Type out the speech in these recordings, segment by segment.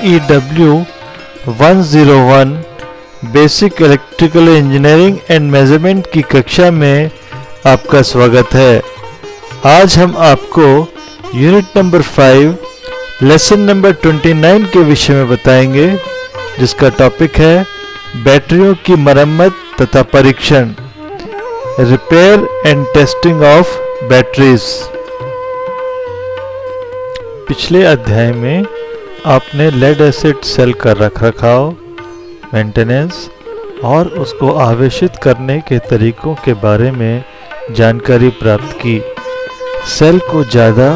EW 101 basic electrical engineering and measurement की कक्षा में आपका स्वागत है। आज हम आपको यूनिट नंबर 5 लेसन नंबर 29 के विषय में बताएंगे, जिसका टॉपिक है बैटरियों की मरम्मत तथा परीक्षण, repair and testing of batteries. पिछले अध्याय में आपने लेड एसिड सेल का रखरखाव, मेंटेनेंस और उसको आवेशित करने के तरीकों के बारे में जानकारी प्राप्त की। सेल को ज़्यादा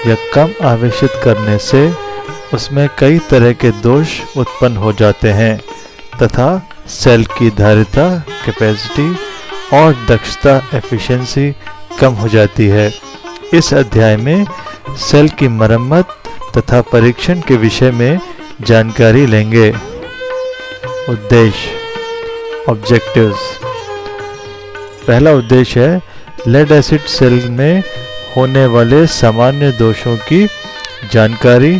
या कम आवेशित करने से उसमें कई तरह के दोष उत्पन्न हो जाते हैं तथा सेल की धारिता, कैपेसिटी और दक्षता, एफिशिएंसी कम हो जाती है। इस अध्याय में सेल की मरम्मत तथा परीक्षण के विषय में जानकारी लेंगे। उद्देश्य, ऑब्जेक्टिव्स। पहला उद्देश्य है लेड एसिड सेल में होने वाले सामान्य दोषों की जानकारी,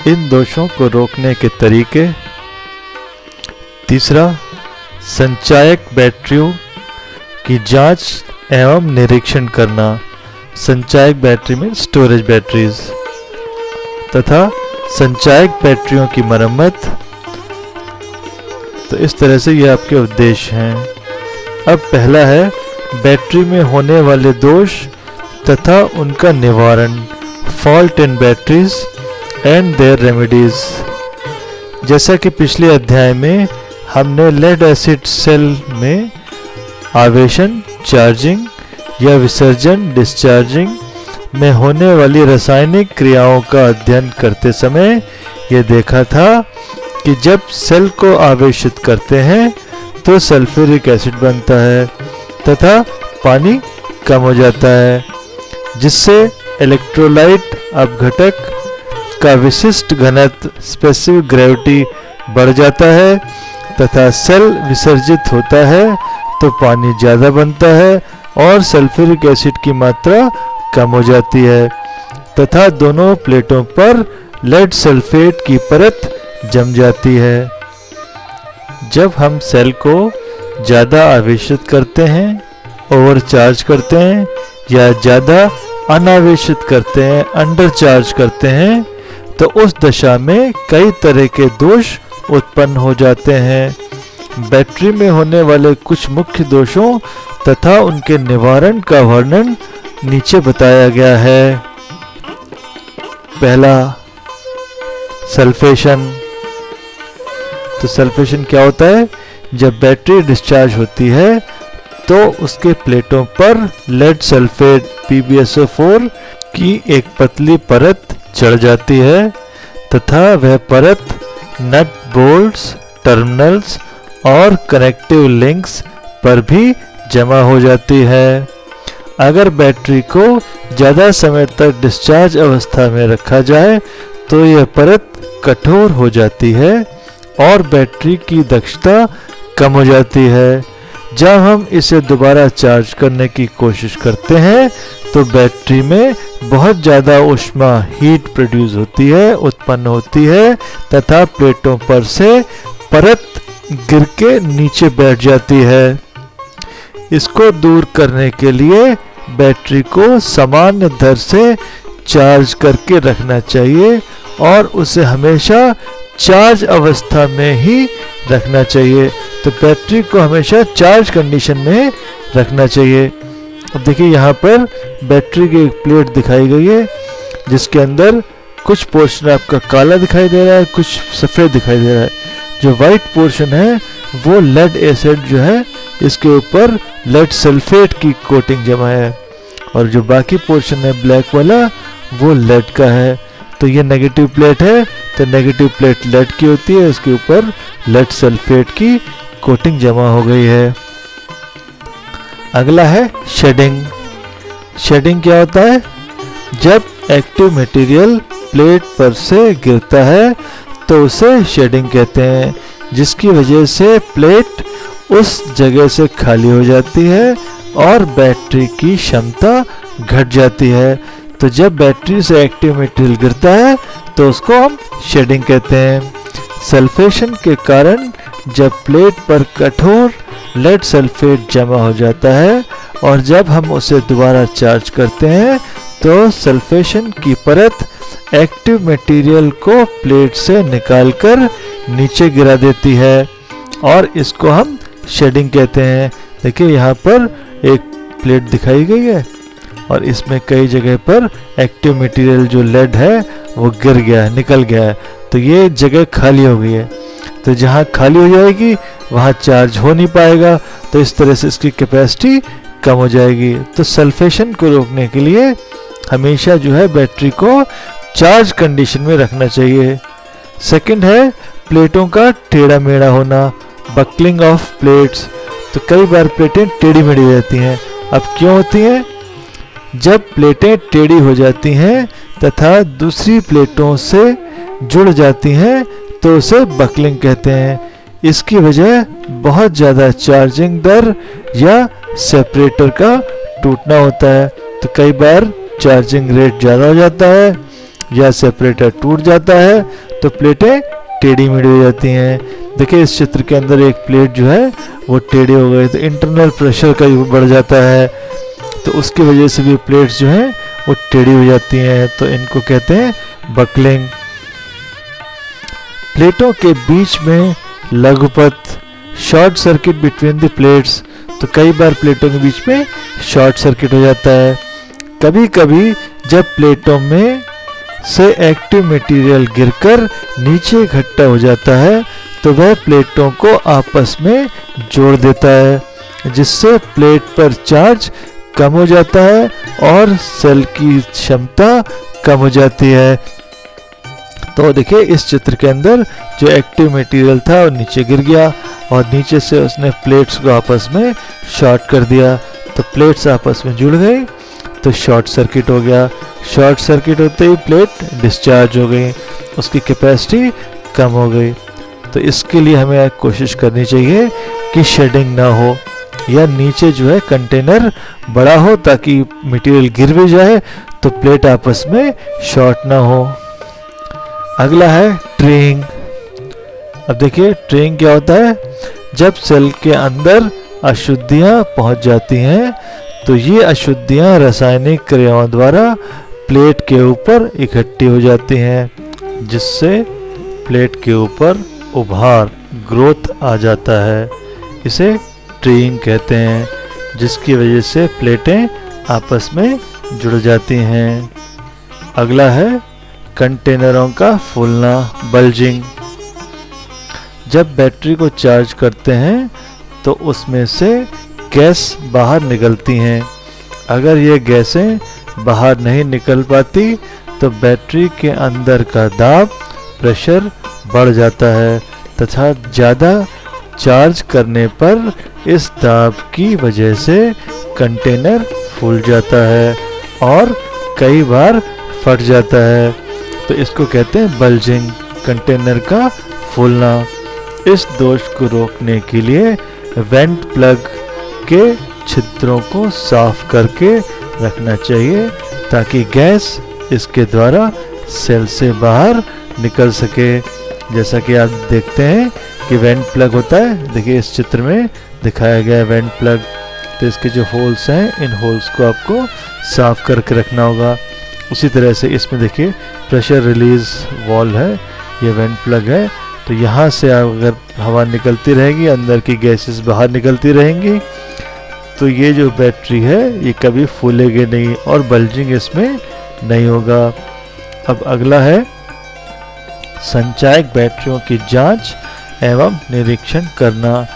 इन दोषों को रोकने के तरीके। तीसरा, संचायक बैटरियों की जांच एवं निरीक्षण करना, संचायक बैटरी में स्टोरेज बैटरीज, तथा संचायक बैटरियों की मरम्मत। तो इस तरह से ये आपके उद्देश्य हैं। अब पहला है बैटरी में होने वाले दोष तथा उनका निवारण, fault in batteries and their remedies. जैसा कि पिछले अध्याय में हमने लेड एसिड सेल में आवेशन, चार्जिंग या विसर्जन, डिस्चार्जिंग में होने वाली रासायनिक क्रियाओं का अध्ययन करते समय ये देखा था कि जब सेल को आवेशित करते हैं तो सल्फ्यूरिक एसिड बनता है तथा पानी कम हो जाता है, जिससे इलेक्ट्रोलाइट अपघटक का विशिष्ट घनत्व, स्पेसिफिक ग्रेविटी बढ़ जाता है तथा सेल विसर्जित होता है तो पानी ज़्यादा बनता है और सल्फ्यूरिक एसिड की मात्रा कम हो जाती है तथा दोनों प्लेटों पर लेड सल्फेट की परत जम जाती है। जब हम सेल को ज़्यादा आवेशित करते हैं, ओवरचार्ज करते हैं या ज़्यादा अनावेशित करते हैं, अंडरचार्ज करते हैं, तो उस दशा में कई तरह के दोष उत्पन्न हो जाते हैं। बैटरी में होने वाले कुछ मुख्य दोषों तथा उनके निवारण का वर्णन नीचे बताया गया है। पहला, सल्फेशन। तो सल्फेशन क्या होता है? जब बैटरी डिस्चार्ज होती है तो उसके प्लेटों पर लेड सल्फेट PbSO4 की एक पतली परत चढ़ जाती है तथा वह परत नट बोल्ट्स, टर्मिनल्स और कनेक्टिव लिंक्स पर भी जमा हो जाती है। अगर बैटरी को ज़्यादा समय तक डिस्चार्ज अवस्था में रखा जाए तो यह परत कठोर हो जाती है और बैटरी की दक्षता कम हो जाती है। जब हम इसे दोबारा चार्ज करने की कोशिश करते हैं तो बैटरी में बहुत ज़्यादा ऊष्मा, हीट प्रोड्यूस होती है, उत्पन्न होती है तथा प्लेटों पर से परत गिर के नीचे बैठ जाती है। इसको दूर करने के लिए बैटरी को सामान्य दर से चार्ज करके रखना चाहिए और उसे हमेशा चार्ज अवस्था में ही रखना चाहिए। तो बैटरी को हमेशा चार्ज कंडीशन में रखना चाहिए। अब देखिए यहाँ पर बैटरी की एक प्लेट दिखाई गई है जिसके अंदर कुछ पोर्शन आपका काला दिखाई दे रहा है, कुछ सफ़ेद दिखाई दे रहा है। जो वाइट पोर्शन है वो लेड एसिड जो है, इसके ऊपर लेड सल्फेट की कोटिंग जमा है और जो बाकी पोर्शन है ब्लैक वाला वो लेड का है। तो ये नेगेटिव प्लेट है, तो नेगेटिव प्लेट लेड की होती है, इसके ऊपर लेड सल्फेट की कोटिंग जमा हो गई है। अगला है शेडिंग। शेडिंग क्या होता है? जब एक्टिव मटेरियल प्लेट पर से गिरता है तो उसे शेडिंग कहते हैं, जिसकी वजह से प्लेट उस जगह से खाली हो जाती है और बैटरी की क्षमता घट जाती है तो जब बैटरी से एक्टिव मटेरियल गिरता है तो उसको हम शेडिंग कहते हैं। सल्फेशन के कारण जब प्लेट पर कठोर लेड सल्फेट जमा हो जाता है और जब हम उसे दोबारा चार्ज करते हैं तो सल्फेशन की परत एक्टिव मटेरियल को प्लेट से निकालकर नीचे गिरा देती है और इसको हम शेडिंग कहते हैं। देखिए यहाँ पर एक प्लेट दिखाई गई है और इसमें कई जगह पर एक्टिव मटेरियल जो लेड है वो गिर गया है, निकल गया है, तो ये जगह खाली हो गई है। तो जहाँ खाली हो जाएगी वहाँ चार्ज हो नहीं पाएगा, तो इस तरह से इसकी कैपेसिटी कम हो जाएगी। तो सल्फेशन को रोकने के लिए हमेशा जो है बैटरी को चार्ज कंडीशन में रखना चाहिए। सेकंड है प्लेटों का टेढ़ा मेढ़ा होना, बकलिंग ऑफ प्लेट्स। तो कई बार प्लेटें टेढ़ी मेढ़ी हो जाती हैं। अब क्यों होती हैं? जब प्लेटें टेढ़ी हो जाती हैं तथा दूसरी प्लेटों से जुड़ जाती हैं तो उसे बकलिंग कहते हैं। इसकी वजह बहुत ज़्यादा चार्जिंग दर या सेपरेटर का टूटना होता है। तो कई बार चार्जिंग रेट ज़्यादा हो जाता है या सेपरेटर टूट जाता है तो प्लेटें टेढ़ी मेढ़ी हो जाती हैं। देखिए इस चित्र के अंदर एक प्लेट जो है वो टेढ़ी हो गई, तो इंटरनल प्रेशर का बढ़ जाता है, तो उसकी वजह से भी प्लेट्स जो हैं वो टेढ़ी हो जाती हैं, तो इनको कहते हैं बकलिंग। प्लेटों के बीच में लघुपथ, short circuit between the plates. तो कई बार प्लेटों के बीच में शॉर्ट सर्किट हो जाता है। कभी कभी जब प्लेटों में से एक्टिव मटेरियल गिरकर नीचे इकट्ठा हो जाता है तो वह प्लेटों को आपस में जोड़ देता है, जिससे प्लेट पर चार्ज कम हो जाता है और सेल की क्षमता कम हो जाती है। तो देखिए इस चित्र के अंदर जो एक्टिव मटेरियल था वो नीचे गिर गया और नीचे से उसने प्लेट्स को आपस में शॉर्ट कर दिया, तो प्लेट्स आपस में जुड़ गई तो शॉर्ट सर्किट हो गया। शॉर्ट सर्किट होते ही प्लेट डिस्चार्ज हो गई, उसकी कैपेसिटी कम हो गई। तो इसके लिए हमें कोशिश करनी चाहिए कि शेडिंग ना हो या नीचे जो है कंटेनर बड़ा हो ताकि मटेरियल गिर भी जाए तो प्लेट आपस में शॉर्ट ना हो। अगला है ट्रेइंग। अब देखिए ट्रेइंग क्या होता है? जब सेल के अंदर अशुद्धियां पहुंच जाती हैं तो ये अशुद्धियां रासायनिक क्रियाओं द्वारा प्लेट के ऊपर इकट्ठी हो जाती हैं, जिससे प्लेट के ऊपर उभार, ग्रोथ आ जाता है। इसे ट्रेइंग कहते हैं, जिसकी वजह से प्लेटें आपस में जुड़ जाती हैं। अगला है कंटेनरों का फूलना, बल्जिंग। जब बैटरी को चार्ज करते हैं तो उसमें से गैस बाहर निकलती हैं। अगर ये गैसें बाहर नहीं निकल पाती तो बैटरी के अंदर का दाब, प्रेशर बढ़ जाता है तथा ज़्यादा चार्ज करने पर इस दाब की वजह से कंटेनर फूल जाता है और कई बार फट जाता है। तो इसको कहते हैं बल्जिंग, कंटेनर का फूलना। इस दोष को रोकने के लिए वेंट प्लग के छिद्रों को साफ करके रखना चाहिए ताकि गैस इसके द्वारा सेल से बाहर निकल सके। जैसा कि आप देखते हैं कि वेंट प्लग होता है, देखिए इस चित्र में दिखाया गया है वेंट प्लग। तो इसके जो होल्स हैं इन होल्स को आपको साफ करके रखना होगा। उसी तरह से इसमें देखिए प्रेशर रिलीज वाल्व है, ये वेंट प्लग है। तो यहाँ से अगर हवा निकलती रहेगी, अंदर की गैसेस बाहर निकलती रहेंगी, तो ये जो बैटरी है ये कभी फूलेगी नहीं और बल्जिंग इसमें नहीं होगा। अब अगला है संचायक बैटरियों की जांच एवं निरीक्षण करना,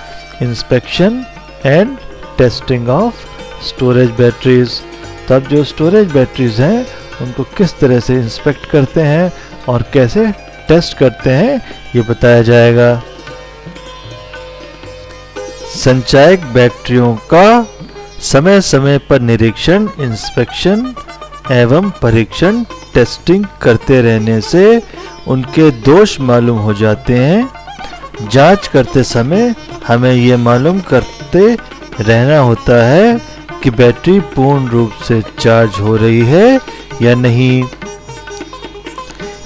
inspection and testing of storage batteries. तब जो स्टोरेज बैटरीज हैं उनको किस तरह से इंस्पेक्ट करते हैं और कैसे टेस्ट करते हैं ये बताया जाएगा। संचायक बैटरियों का समय समय पर निरीक्षण, इंस्पेक्शन एवं परीक्षण, टेस्टिंग करते रहने से उनके दोष मालूम हो जाते हैं। जांच करते समय हमें ये मालूम करते रहना होता है कि बैटरी पूर्ण रूप से चार्ज हो रही है या नहीं।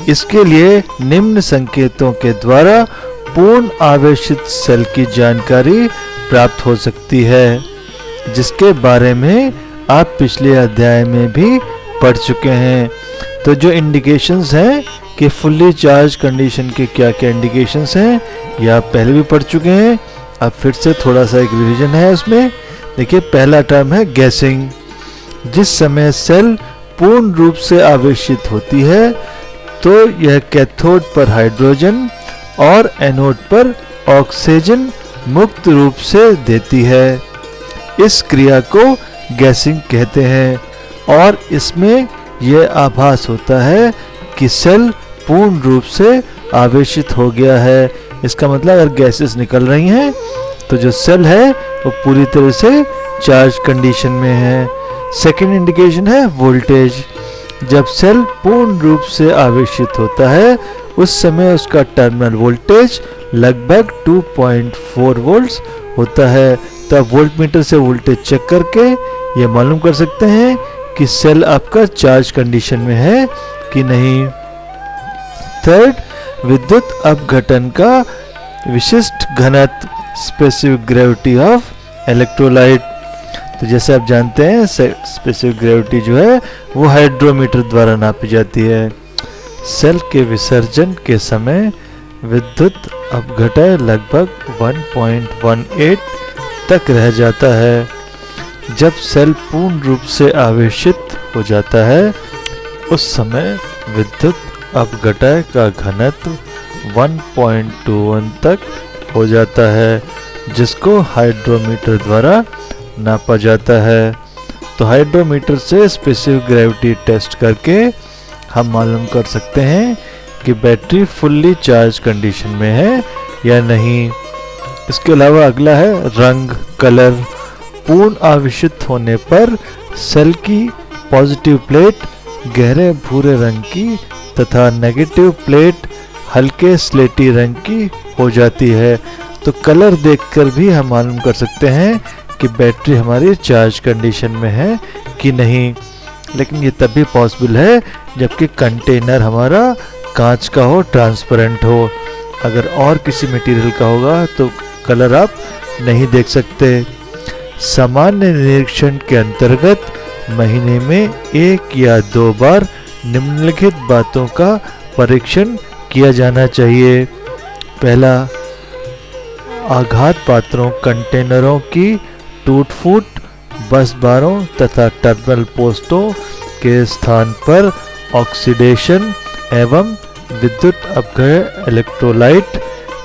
इसके लिए निम्न संकेतों के द्वारा पूर्ण आवेशित सेल की जानकारी प्राप्त हो सकती है, जिसके बारे में आप पिछले अध्याय में भी पढ़ चुके हैं। तो जो इंडिकेशंस हैं कि फुल्ली चार्ज कंडीशन के क्या क्या इंडिकेशंस हैं, ये आप पहले भी पढ़ चुके हैं। अब फिर से थोड़ा सा एक रिवीजन है उसमें। देखिए, पहला टर्म है गैसिंग। जिस समय सेल पूर्ण रूप से आवेशित होती है तो यह कैथोड पर हाइड्रोजन और एनोड पर ऑक्सीजन मुक्त रूप से देती है। इस क्रिया को गैसिंग कहते हैं और इसमें यह आभास होता है कि सेल पूर्ण रूप से आवेशित हो गया है। इसका मतलब अगर गैसेस निकल रही हैं तो जो सेल है वो पूरी तरह से चार्ज कंडीशन में है। सेकेंड इंडिकेशन है वोल्टेज। जब सेल पूर्ण रूप से आवेशित होता है उस समय उसका टर्मिनल वोल्टेज लगभग 2.4 वोल्ट्स होता है। तो आप वोल्टमीटर से वोल्टेज चेक करके ये मालूम कर सकते हैं कि सेल आपका चार्ज कंडीशन में है कि नहीं। थर्ड, विद्युत अपघटन का विशिष्ट घनत्व, स्पेसिफिक ग्रेविटी ऑफ इलेक्ट्रोलाइट। तो जैसे आप जानते हैं स्पेसिफिक ग्रेविटी जो है वो हाइड्रोमीटर द्वारा नापी जाती है। सेल के विसर्जन के समय विद्युत अपघटन लगभग 1.18 तक रह जाता है। जब सेल पूर्ण रूप से आवेशित हो जाता है उस समय विद्युत अपघटन का घनत्व 1.21 तक हो जाता है, जिसको हाइड्रोमीटर द्वारा नापा जाता है। तो हाइड्रोमीटर से स्पेसिफिक ग्रेविटी टेस्ट करके हम मालूम कर सकते हैं कि बैटरी फुल्ली चार्ज कंडीशन में है या नहीं। इसके अलावा अगला है रंग, कलर। पूर्ण आवेशित होने पर सेल की पॉजिटिव प्लेट गहरे भूरे रंग की तथा नेगेटिव प्लेट हल्के स्लेटी रंग की हो जाती है। तो कलर देखकर भी हम मालूम कर सकते हैं कि बैटरी हमारी चार्ज कंडीशन में है कि नहीं। लेकिन ये तभी पॉसिबल है जबकि कंटेनर हमारा कांच का हो, ट्रांसपेरेंट हो। अगर और किसी मटेरियल का होगा तो कलर आप नहीं देख सकते। सामान्य निरीक्षण के अंतर्गत महीने में 1 या 2 बार निम्नलिखित बातों का परीक्षण किया जाना चाहिए। पहला, आघात पात्रों, कंटेनरों की टूट फूट, बस बारों तथा टर्मिनल पोस्टों के स्थान पर ऑक्सीडेशन एवं विद्युत अपघटन इलेक्ट्रोलाइट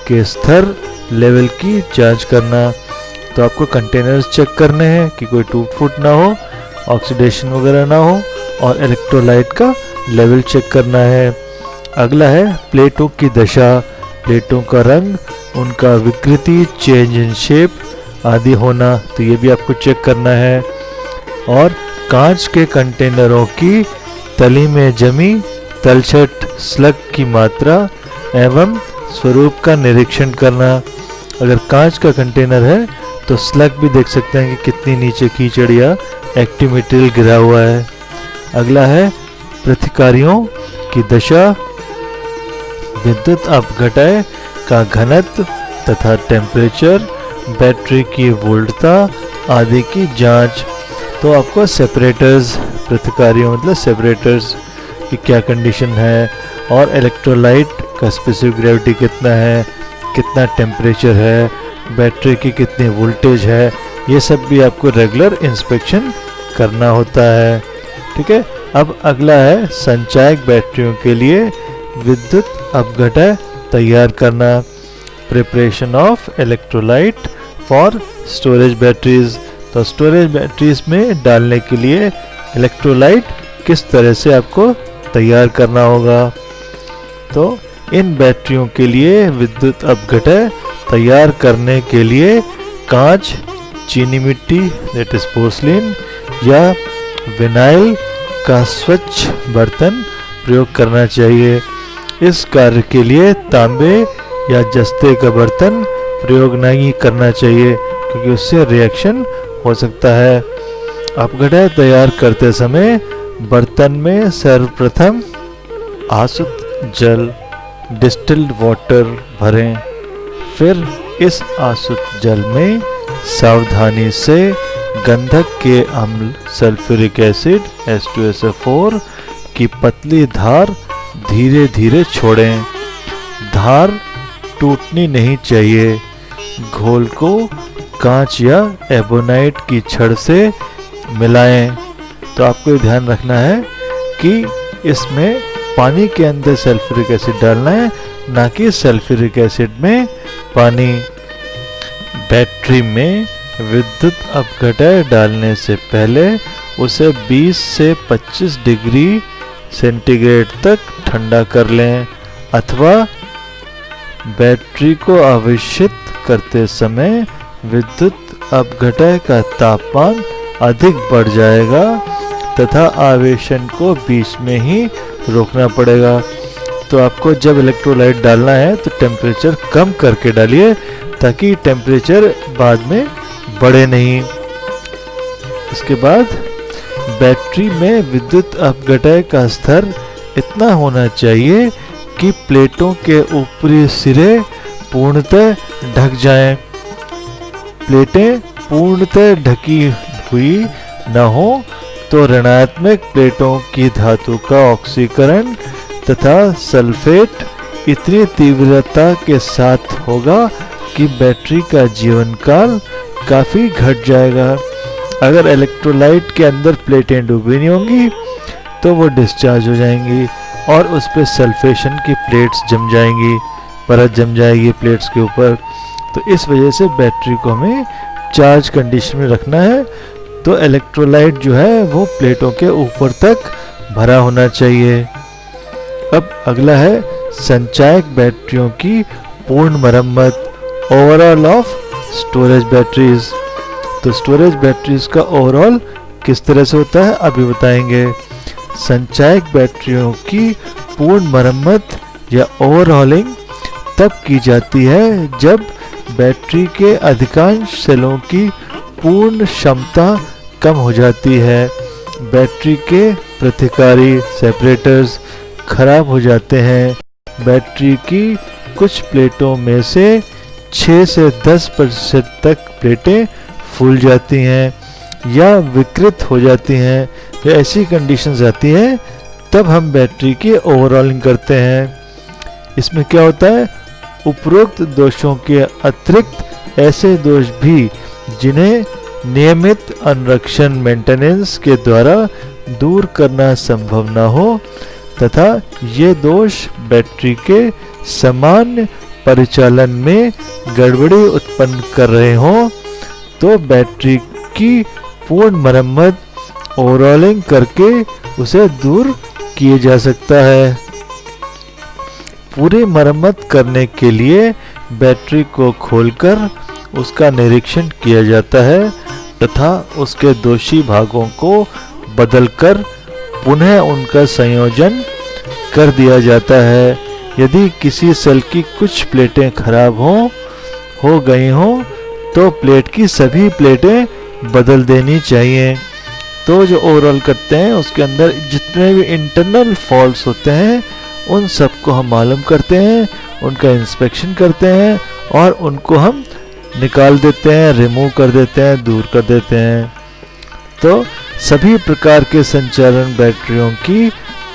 के स्तर लेवल की जांच करना। तो आपको कंटेनर्स चेक करने हैं कि कोई टूट फूट ना हो, ऑक्सीडेशन वगैरह ना हो और इलेक्ट्रोलाइट का लेवल चेक करना है। अगला है प्लेटों की दशा, प्लेटों का रंग, उनका विकृति, चेंज इन शेप आदि होना, तो ये भी आपको चेक करना है। और कांच के कंटेनरों की तली में जमी तलछट स्लग की मात्रा एवं स्वरूप का निरीक्षण करना। अगर कांच का कंटेनर है तो स्लग भी देख सकते हैं कि कितनी नीचे कीचड़ या एक्टिव मटेरियल गिरा हुआ है। अगला है प्रतिकारियों की दशा, विद्युत अपघटन का घनत्व तथा टेम्परेचर, बैटरी की वोल्टता आदि की जांच। तो आपको सेपरेटर्स, प्रतिकारियों मतलब सेपरेटर्स की क्या कंडीशन है और इलेक्ट्रोलाइट का स्पेसिफिक ग्रेविटी कितना है, कितना टेम्परेचर है, बैटरी की कितनी वोल्टेज है, ये सब भी आपको रेगुलर इंस्पेक्शन करना होता है। ठीक है। अब अगला है संचायक बैटरियों के लिए विद्युत अपघटन तैयार करना, preparation of electrolyte for storage batteries. तो स्टोरेज बैटरीज में डालने के लिए इलेक्ट्रोलाइट किस तरह से आपको तैयार करना होगा। तो इन बैटरियों के लिए विद्युत अपघटन तैयार करने के लिए कांच, चीनी मिट्टी दैट इज पोर्सलिन या विनाइल का स्वच्छ बर्तन प्रयोग करना चाहिए। इस कार्य के लिए तांबे या जस्ते का बर्तन प्रयोग नहीं करना चाहिए क्योंकि उससे रिएक्शन हो सकता है। अपघटन तैयार करते समय बर्तन में सर्वप्रथम आसुत जल डिस्टिल्ड वाटर भरें। फिर इस आसुत जल में सावधानी से गंधक के अम्ल सल्फ्यूरिक एसिड H2SO4 की पतली धार धीरे धीरे छोड़ें। धार टूटनी नहीं चाहिए। घोल को कांच या एबोनाइट की छड़ से मिलाएं। तो आपको ध्यान रखना है कि इसमें पानी के अंदर सल्फ्यूरिक एसिड डालना है, ना कि सल्फ्यूरिक एसिड में पानी। बैटरी में विद्युत अपघटय डालने से पहले उसे 20 से 25 डिग्री सेंटीग्रेड तक ठंडा कर लें, अथवा बैटरी को आवेशित करते समय विद्युत अपघटय का तापमान अधिक बढ़ जाएगा तथा आवेशन को बीच में ही रोकना पड़ेगा। तो आपको जब इलेक्ट्रोलाइट डालना है तो टेम्परेचर कम करके डालिए, ताकि टेम्परेचर बाद में बढ़े नहीं। इसके बाद बैटरी में विद्युत अपघटय का स्तर इतना होना चाहिए कि प्लेटों के ऊपरी सिरे पूर्णतः ढक जाएं। प्लेटें पूर्णतः ढकी हुई न हो तो ऋणात्मक प्लेटों की धातु का ऑक्सीकरण तथा सल्फेट इतनी तीव्रता के साथ होगा कि बैटरी का जीवन काल काफी घट जाएगा। अगर इलेक्ट्रोलाइट के अंदर प्लेटें डूबी नहीं होंगी तो वो डिस्चार्ज हो जाएंगी और उस पर सल्फेशन की प्लेट्स जम जाएंगी, परत जम जाएगी प्लेट्स के ऊपर। तो इस वजह से बैटरी को हमें चार्ज कंडीशन में रखना है। तो इलेक्ट्रोलाइट जो है वो प्लेटों के ऊपर तक भरा होना चाहिए। अब अगला है संचायक बैटरियों की पूर्ण मरम्मत, ओवरऑल ऑफ स्टोरेज बैटरीज। तो स्टोरेज बैटरीज का ओवरऑल किस तरह से होता है अभी बताएंगे। संचायक बैटरियों की पूर्ण मरम्मत या ओवरहॉलिंग तब की जाती है जब बैटरी के अधिकांश सेलों की पूर्ण क्षमता कम हो जाती है, बैटरी के प्रतिकारी सेपरेटर्स खराब हो जाते हैं, बैटरी की कुछ प्लेटों में से 6 से 10% तक प्लेटें फूल जाती हैं या विकृत हो जाती हैं, या ऐसी कंडीशंस आती हैं, तब हम बैटरी की ओवरऑलिंग करते हैं। इसमें क्या होता है, उपरोक्त दोषों के अतिरिक्त ऐसे दोष भी जिन्हें नियमित अनुरक्षण मेंटेनेंस के द्वारा दूर करना संभव न हो तथा ये दोष बैटरी के सामान्य परिचालन में गड़बड़ी उत्पन्न कर रहे हों, तो बैटरी की पूर्ण मरम्मत ओवरऑलिंग करके उसे दूर किया जा सकता है। पूरी मरम्मत करने के लिए बैटरी को खोलकर उसका निरीक्षण किया जाता है तथा उसके दोषी भागों को बदलकर पुनः उनका संयोजन कर दिया जाता है। यदि किसी सेल की कुछ प्लेटें खराब हो गई हों तो प्लेट की सभी प्लेटें बदल देनी चाहिए। तो जो ओवरऑल करते हैं उसके अंदर जितने भी इंटरनल फॉल्ट्स होते हैं उन सबको हम मालूम करते हैं, उनका इंस्पेक्शन करते हैं और उनको हम निकाल देते हैं, रिमूव कर देते हैं, दूर कर देते हैं। तो सभी प्रकार के संचालन बैटरियों की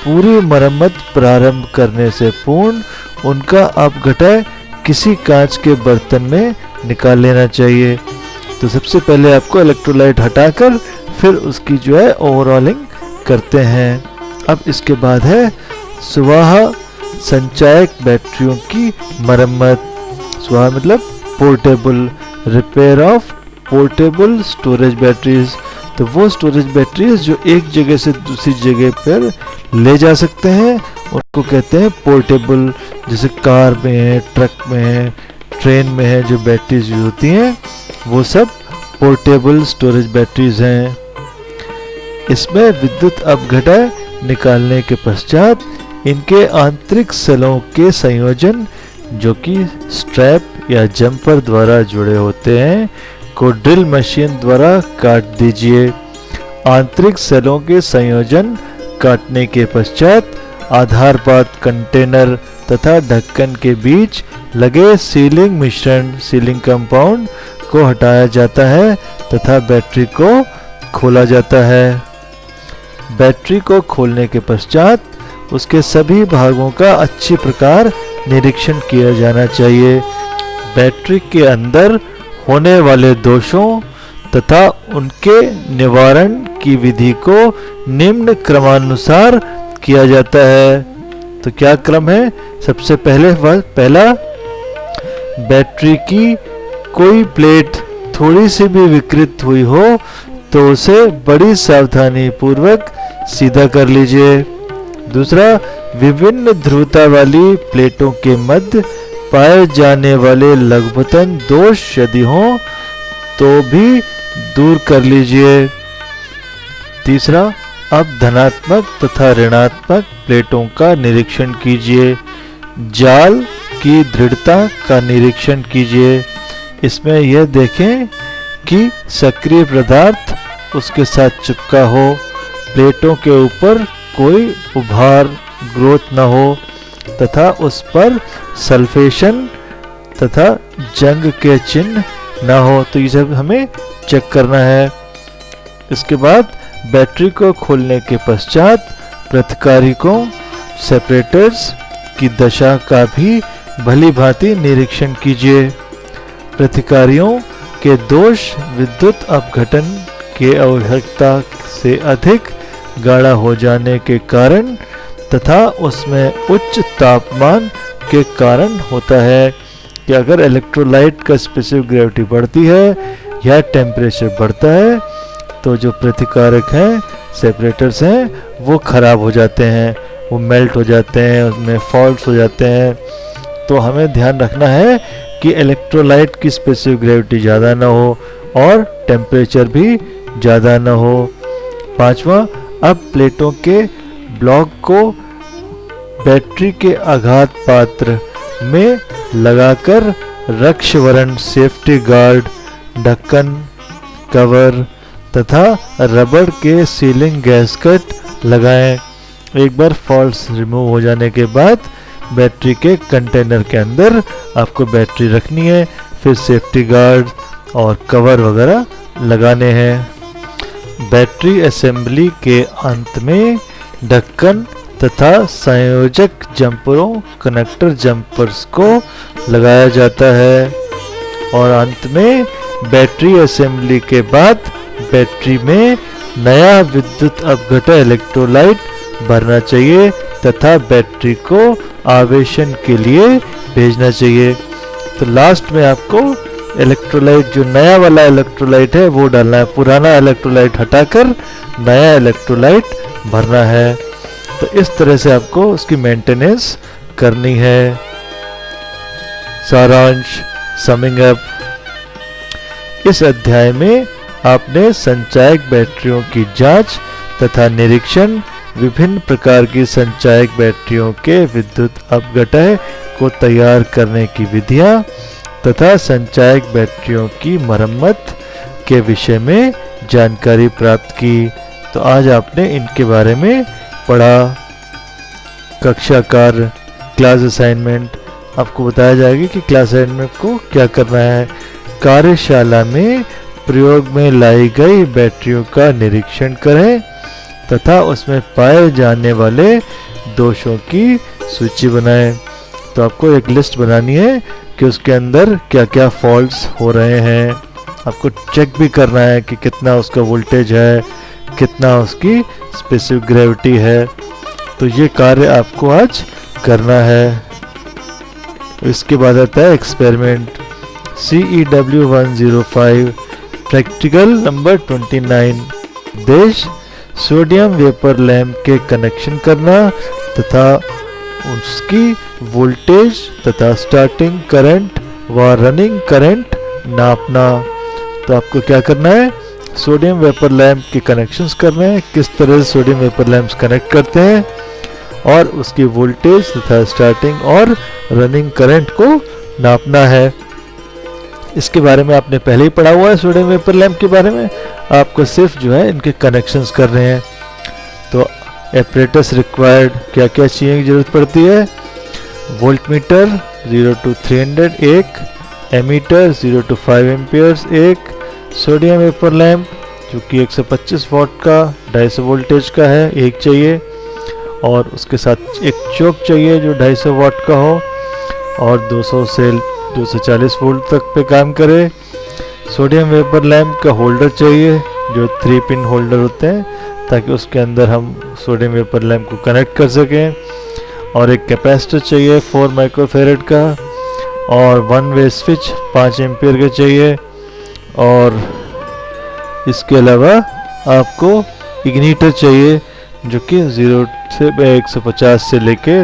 पूरी मरम्मत प्रारंभ करने से पूर्ण उनका अपघटय किसी कांच के बर्तन में निकाल लेना चाहिए। तो सबसे पहले आपको इलेक्ट्रोलाइट हटाकर फिर उसकी जो है ओवरऑलिंग करते हैं। अब इसके बाद है स्वाहा संचायक बैटरियों की मरम्मत। स्वाहा मतलब portable, repair of portable storage batteries. तो वो स्टोरेज बैटरीज जो एक जगह से दूसरी जगह पर ले जा सकते हैं उनको कहते हैं पोर्टेबल। जैसे कार में है, ट्रक में है, ट्रेन में है, जो बैटरीज यूज होती हैं वो सब पोर्टेबल स्टोरेज बैटरीज हैं। इसमें विद्युत अपघटय निकालने के पश्चात इनके आंतरिक सेलों के संयोजन जो कि स्ट्रैप या जंपर द्वारा जुड़े होते हैं को ड्रिल मशीन द्वारा काट दीजिए। आंतरिक सेलों के संयोजन काटने के पश्चात आधारपात कंटेनर तथा ढक्कन के बीच लगे सीलिंग मिश्रण सीलिंग कंपाउंड को हटाया जाता है तथा बैटरी को खोला जाता है। बैटरी को खोलने के पश्चात उसके सभी भागों का अच्छी प्रकार निरीक्षण किया जाना चाहिए। बैटरी के अंदर होने वाले दोषों तथा उनके निवारण की विधि को निम्न क्रमानुसार किया जाता है। तो क्या क्रम है? सबसे पहला बैटरी की कोई प्लेट थोड़ी सी भी विकृत हुई हो तो उसे बड़ी सावधानी पूर्वक सीधा कर लीजिए। दूसरा, विभिन्न ध्रुवता वाली प्लेटों के मध्य पाए जाने वाले लघुपतन दोष यदि हों तो भी दूर कर लीजिए। तीसरा, अब धनात्मक तथा ऋणात्मक प्लेटों का निरीक्षण कीजिए। जाल की दृढ़ता का निरीक्षण कीजिए। इसमें यह देखें कि सक्रिय पदार्थ उसके साथ चिपका हो, प्लेटों के ऊपर कोई उभार ग्रोथ न हो तथा उस पर सल्फेशन तथा जंग के चिन्ह न हो। तो ये सब हमें चेक करना है। इसके बाद बैटरी को खोलने के पश्चात प्रतिकारिकों सेपरेटर्स की दशा का भी भली भांति निरीक्षण कीजिए। प्रतिकारियों के दोष विद्युत अपघटन के आवश्यकता से अधिक गाढ़ा हो जाने के कारण तथा उसमें उच्च तापमान के कारण होता है कि अगर इलेक्ट्रोलाइट का स्पेसिफिक ग्रेविटी बढ़ती है या टेम्परेचर बढ़ता है तो जो प्रतिकारक हैं सेपरेटर्स हैं वो खराब हो जाते हैं, वो मेल्ट हो जाते हैं, उसमें फॉल्ट्स हो जाते हैं। तो हमें ध्यान रखना है कि इलेक्ट्रोलाइट की स्पेसिफिक ग्रेविटी ज़्यादा ना हो और टेम्परेचर भी ज़्यादा ना हो। पांचवा, अब प्लेटों के ब्लॉक को बैटरी के आघात पात्र में लगाकर रक्षवरण सेफ्टी गार्ड, ढक्कन, कवर तथा रबड़ के सीलिंग गैस्केट लगाएं। एक बार फॉल्ट्स रिमूव हो जाने के बाद बैटरी के कंटेनर के अंदर आपको बैटरी रखनी है, फिर सेफ्टी गार्ड और कवर वगैरह लगाने हैं। बैटरी असेंबली के अंत में ढक्कन तथा संयोजक जंपरों कनेक्टर जंपर्स को लगाया जाता है और अंत में बैटरी असेंबली के बाद बैटरी में नया विद्युत अपघटन इलेक्ट्रोलाइट भरना चाहिए तथा बैटरी को आवेशन के लिए भेजना चाहिए। तो लास्ट में आपको इलेक्ट्रोलाइट जो नया वाला इलेक्ट्रोलाइट है वो डालना है, पुराना इलेक्ट्रोलाइट हटाकर नया इलेक्ट्रोलाइट भरना है। तो इस तरह से आपको उसकी मेंटेनेंस करनी है। सारांश, समिंग अप, इस अध्याय में आपने संचायक बैटरियों की जांच तथा निरीक्षण, विभिन्न प्रकार की संचायक बैटरियों के विद्युत अपघटन को तैयार करने की विधियां तथा संचायक बैटरियों की मरम्मत के विषय में जानकारी प्राप्त की। तो आज आपने इनके बारे में पढ़ा। कक्षा कार्य, क्लास असाइनमेंट, आपको बताया जाएगा कि क्लास असाइनमेंट को क्या करना है। कार्यशाला में प्रयोग में लाई गई बैटरियों का निरीक्षण करें तथा उसमें पाए जाने वाले दोषों की सूची बनाएं। तो आपको एक लिस्ट बनानी है कि उसके अंदर क्या क्या फॉल्ट्स हो रहे हैं। आपको चेक भी करना है कि कितना उसका वोल्टेज है, कितना उसकी स्पेसिफिक ग्रेविटी है। तो ये कार्य आपको आज करना है। तो इसके बाद आता है एक्सपेरिमेंट CEW 105 प्रैक्टिकल नंबर 29। देश सोडियम वेपर लैंप के कनेक्शन करना तथा उसकी वोल्टेज तथा स्टार्टिंग करंट व रनिंग करंट नापना। तो आपको क्या करना है, सोडियम वेपर लैंप के कनेक्शंस करने हैं, किस तरह से सोडियम वेपर लैंप्स कनेक्ट करते हैं और उसकी वोल्टेज तथा स्टार्टिंग और रनिंग करंट को नापना है। इसके बारे में आपने पहले ही पढ़ा हुआ है। सोडियम वेपर लैंप के बारे में आपको सिर्फ जो है इनके कनेक्शंस कर रहे हैं। तो एपरेटस रिक्वायर्ड, क्या क्या चाहिए की जरूरत पड़ती है। वोल्ट मीटर 0 to 300 एक, एमीटर 0 to 5 एम्पियर्स एक, सोडियम वेपर लैंप जो कि 125 वाट का 250 वोल्टेज का है एक चाहिए, और उसके साथ एक चोक चाहिए जो 250 वाट का हो और 200 से 240 वोल्ट तक पे काम करे। सोडियम वेपर लैंप का होल्डर चाहिए जो 3 पिन होल्डर होते हैं, ताकि उसके अंदर हम सोडियम वेपर लैंप को कनेक्ट कर सकें। और एक कैपेसिटर चाहिए 4 माइक्रोफेरेड का, और 1 वे स्विच 5 एम्पियर का चाहिए। और इसके अलावा आपको इग्निटर चाहिए जो कि 0 से 150 से लेके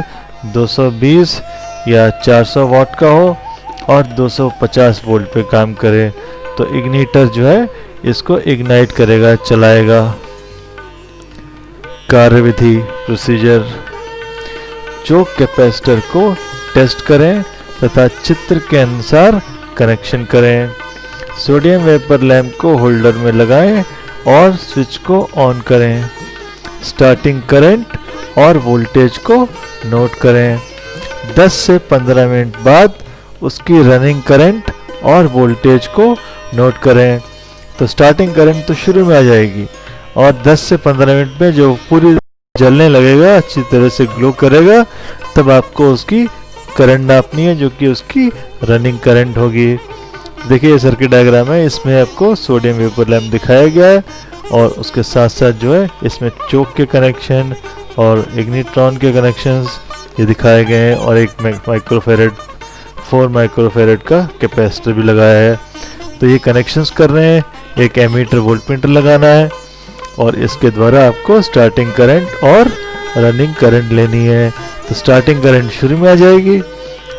220 या 400 वाट का हो और 250 वोल्ट पे काम करे। तो इग्निटर जो है इसको इग्नाइट करेगा, चलाएगा। कार्यविधि प्रोसीजर, चोक कैपेसिटर को टेस्ट करें तथा चित्र के अनुसार कनेक्शन करें। सोडियम वेपर लैंप को होल्डर में लगाएं और स्विच को ऑन करें। स्टार्टिंग करंट और वोल्टेज को नोट करें। 10 से 15 मिनट बाद उसकी रनिंग करंट और वोल्टेज को नोट करें। तो स्टार्टिंग करंट तो शुरू में आ जाएगी और 10 से 15 मिनट में जो पूरी जलने लगेगा, अच्छी तरह से ग्लो करेगा, तब आपको उसकी करंट नापनी है जो कि उसकी रनिंग करंट होगी। देखिए ये सर्किट डायग्राम है, इसमें आपको सोडियम वेपर लैंप दिखाया गया है और उसके साथ साथ जो है इसमें चोक के कनेक्शन और इग्निट्रॉन के कनेक्शंस ये दिखाए गए हैं, और एक माइक्रोफेरेड 4 माइक्रोफेरेड का कैपेसिटर भी लगाया है। तो ये कनेक्शंस कर रहे हैं, एक एमीटर वोल्ट मीटर लगाना है और इसके द्वारा आपको स्टार्टिंग करंट और रनिंग करंट लेनी है। तो स्टार्टिंग करंट शुरू में आ जाएगी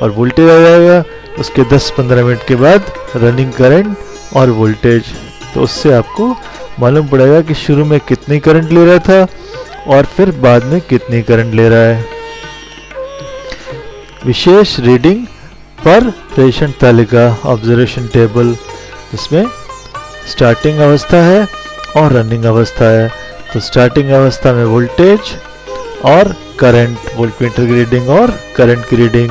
और वोल्टेज आ जाएगा, उसके 10-15 मिनट के बाद रनिंग करंट और वोल्टेज। तो उससे आपको मालूम पड़ेगा कि शुरू में कितनी करंट ले रहा था और फिर बाद में कितनी करंट ले रहा है। विशेष रीडिंग पर प्रेषण तालिका ऑब्जर्वेशन टेबल, जिसमें स्टार्टिंग अवस्था है और रनिंग अवस्था है। तो स्टार्टिंग अवस्था में वोल्टेज और करंट, वोल्ट मीटर की रीडिंग और करंट की रीडिंग,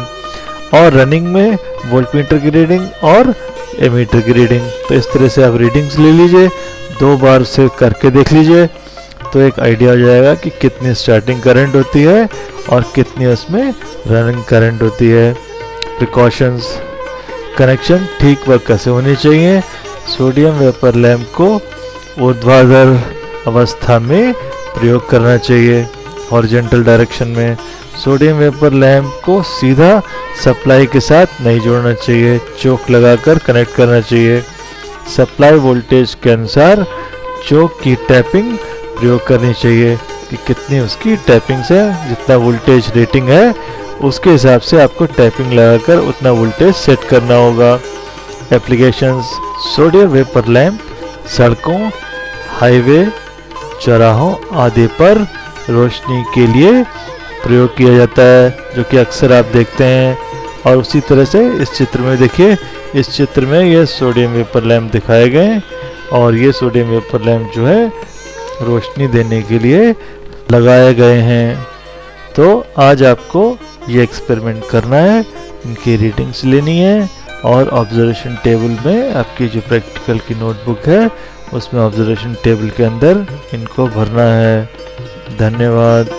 और रनिंग में वोल्ट मीटर की रीडिंग और एमीटर की रीडिंग। तो इस तरह से आप रीडिंग्स ले लीजिए, 2 बार से करके देख लीजिए, तो एक आइडिया हो जाएगा कि कितनी स्टार्टिंग करंट होती है और कितनी उसमें रनिंग करंट होती है। प्रिकॉशंस, कनेक्शन ठीक वक्त से होनी चाहिए। सोडियम वेपर लैंप को ऊर्ध्वाधर अवस्था में प्रयोग करना चाहिए, हॉरिजॉन्टल डायरेक्शन में। सोडियम वेपर लैंप को सीधा सप्लाई के साथ नहीं जोड़ना चाहिए, चोक लगाकर कनेक्ट करना चाहिए। सप्लाई वोल्टेज के अनुसार चोक की टैपिंग प्रयोग करनी चाहिए कि कितनी उसकी टैपिंग से, जितना वोल्टेज रेटिंग है उसके हिसाब से आपको टैपिंग लगाकर उतना वोल्टेज सेट करना होगा। एप्लीकेशंस, सोडियम वेपर लैंप सड़कों, हाईवे, चौराहों आदि पर रोशनी के लिए प्रयोग किया जाता है, जो कि अक्सर आप देखते हैं। और उसी तरह से इस चित्र में देखिए, इस चित्र में ये सोडियम वेपर लैंप दिखाए गए और ये सोडियम वेपर लैंप जो है रोशनी देने के लिए लगाए गए हैं। तो आज आपको ये एक्सपेरिमेंट करना है, इनकी रीडिंग्स लेनी है और ऑब्जर्वेशन टेबल में आपकी जो प्रैक्टिकल की नोटबुक है उसमें ऑब्जर्वेशन टेबल के अंदर इनको भरना है। धन्यवाद।